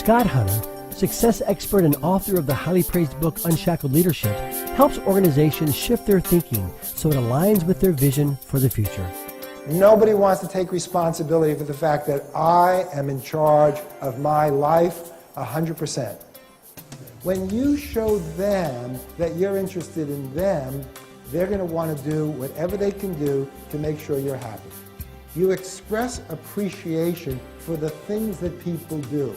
Scott Hunter, success expert and author of the highly praised book Unshackled Leadership, helps organizations shift their thinking so it aligns with their vision for the future. Nobody wants to take responsibility for the fact that I am in charge of my life 100%. When you show them that you're interested in them, they're going to want to do whatever they can do to make sure you're happy. You express appreciation for the things that people do.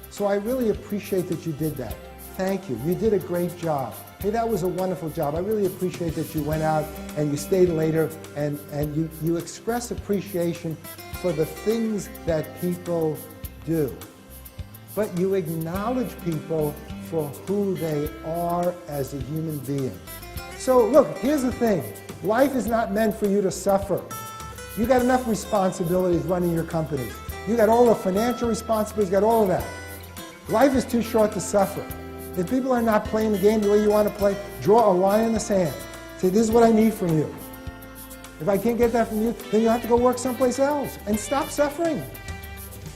So I really appreciate that you did that. Thank you. You did a great job. Hey, that was a wonderful job. I really appreciate that you went out and you stayed later and you express appreciation for the things that people do. But you acknowledge people for who they are as a human being. So look, here's the thing. Life is not meant for you to suffer. You got enough responsibilities running your companies. You got all the financial responsibilities, you got all of that. Life is too short to suffer. If people are not playing the game the way you want to play, draw a line in the sand. Say, this is what I need from you. If I can't get that from you, then you have to go work someplace else and stop suffering.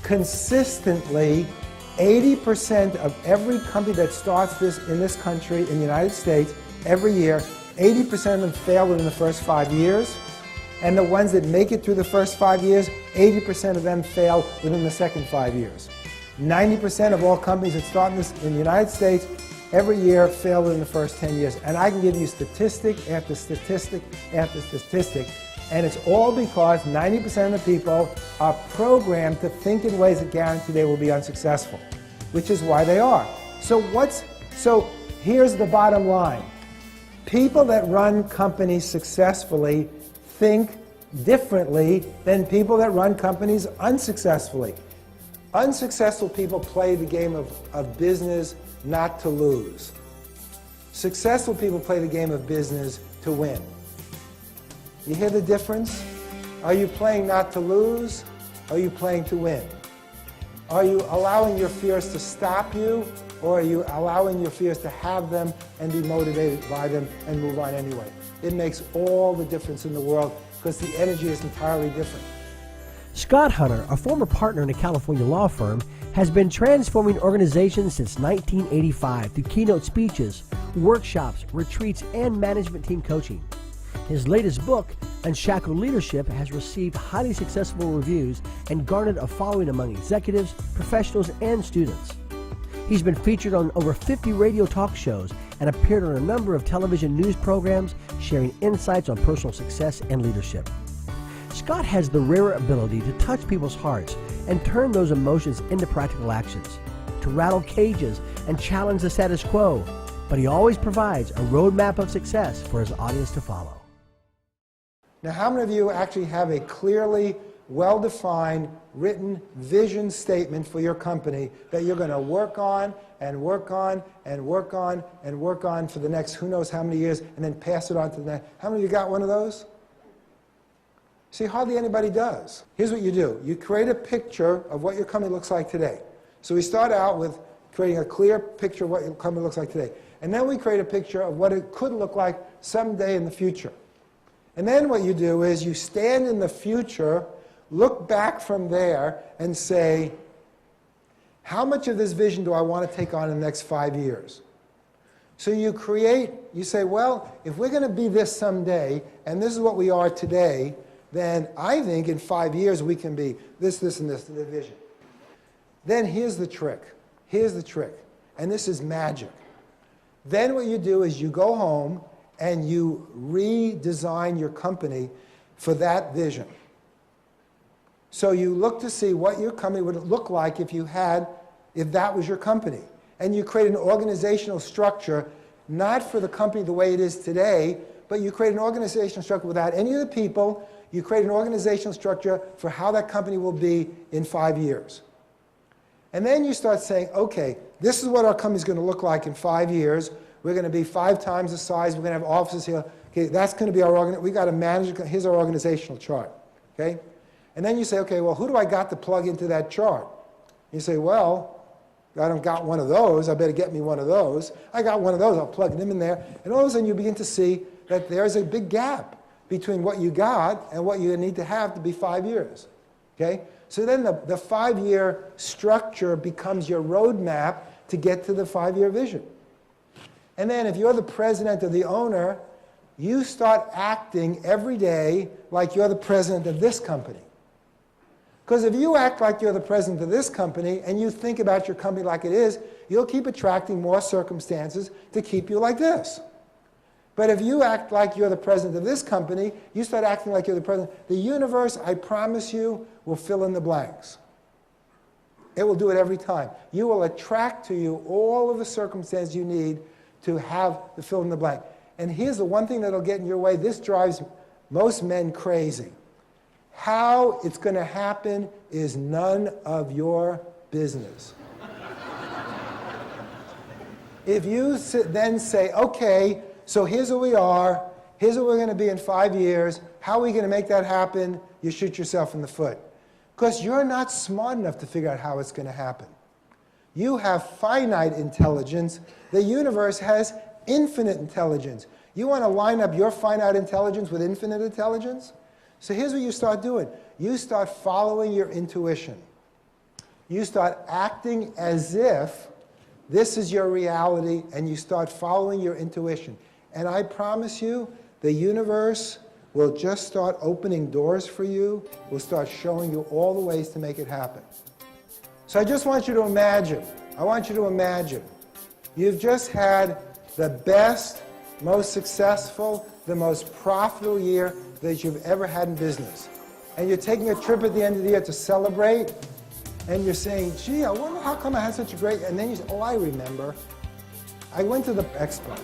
Consistently, 80% of every company that starts this in this country, in the United States, every year, 80% of them fail within the first 5 years. And the ones that make it through the first 5 years, 80% of them fail within the second 5 years. 90% of all companies that start in the United States every year fail within the first 10 years. And I can give you statistic after statistic after statistic. And it's all because 90% of the people are programmed to think in ways that guarantee they will be unsuccessful, which is why they are. So here's the bottom line. People that run companies successfully think differently than people that run companies unsuccessfully. Unsuccessful people play the game of business not to lose. Successful people play the game of business to win. You hear the difference? Are you playing not to lose? Or are you playing to win? Are you allowing your fears to stop you? Or are you allowing your fears to have them and be motivated by them and move on anyway? It makes all the difference in the world because the energy is entirely different. Scott Hunter, a former partner in a California law firm, has been transforming organizations since 1985 through keynote speeches, workshops, retreats, and management team coaching. His latest book, Unshackled Leadership, has received highly successful reviews and garnered a following among executives, professionals, and students. He's been featured on over 50 radio talk shows and appeared on a number of television news programs, sharing insights on personal success and leadership. Scott has the rare ability to touch people's hearts and turn those emotions into practical actions, to rattle cages and challenge the status quo, but he always provides a roadmap of success for his audience to follow. Now, how many of you actually have a clearly, well-defined, written vision statement for your company that you're going to work on and work on and work on and work on for the next who knows how many years and then pass it on to the next? How many of you got one of those? See, hardly anybody does. Here's what you do. You create a picture of what your company looks like today. So we start out with creating a clear picture of what your company looks like today. And then we create a picture of what it could look like someday in the future. And then what you do is you stand in the future, look back from there, and say, how much of this vision do I want to take on in the next 5 years? So you say, well, if we're going to be this someday, and this is what we are today, then I think in 5 years we can be this, this, and this, the vision. Then here's the trick. Here's the trick. And this is magic. Then what you do is you go home and you redesign your company for that vision. So you look to see what your company would look like if that was your company. And you create an organizational structure, not for the company the way it is today, but you create an organizational structure without any of the people. You create an organizational structure for how that company will be in 5 years. And then you start saying, okay, this is what our company is going to look like in 5 years. We're going to be 5 times the size. We're going to have offices here. Okay, that's going to be our organization. We've got to manage. Here's our organizational chart. Okay? And then you say, okay, well, who do I got to plug into that chart? You say, well, I don't got one of those. I better get me one of those. I got one of those. I'll plug them in there. And all of a sudden you begin to see that there's a big gap between what you got and what you need to have to be 5 years. Okay? So then the 5-year structure becomes your roadmap to get to the 5-year vision. And then if you're the president or the owner, you start acting every day like you're the president of this company. Because if you act like you're the president of this company and you think about your company like it is, you'll keep attracting more circumstances to keep you like this. But if you act like you're the president of this company, you start acting like you're the president. The universe, I promise you, will fill in the blanks. It will do it every time. You will attract to you all of the circumstances you need to have the fill in the blank. And here's the one thing that'll get in your way. This drives most men crazy. How it's going to happen is none of your business. If you then say, okay, so here's where we are, here's where we're going to be in 5 years, how are we going to make that happen? You shoot yourself in the foot. Because you're not smart enough to figure out how it's going to happen. You have finite intelligence. The universe has infinite intelligence. You want to line up your finite intelligence with infinite intelligence? So here's what you start doing. You start following your intuition. You start acting as if this is your reality, and you start following your intuition. And I promise you, the universe will just start opening doors for you, will start showing you all the ways to make it happen. So I just want you to imagine, you've just had the best, most successful, the most profitable year that you've ever had in business. And you're taking a trip at the end of the year to celebrate, and you're saying, gee, I wonder how come I had such a great, and then you say, oh, I remember. I went to the expo.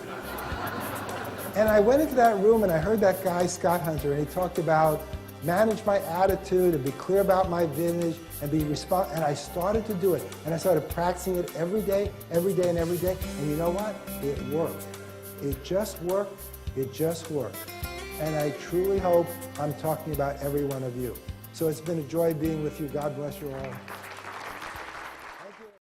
And I went into that room and I heard that guy, Scott Hunter, and he talked about manage my attitude and be clear about my vision and be responsible. And I started to do it. And I started practicing it every day, and every day. And you know what? It worked. It just worked. It just worked. And I truly hope I'm talking about every one of you. So it's been a joy being with you. God bless you all.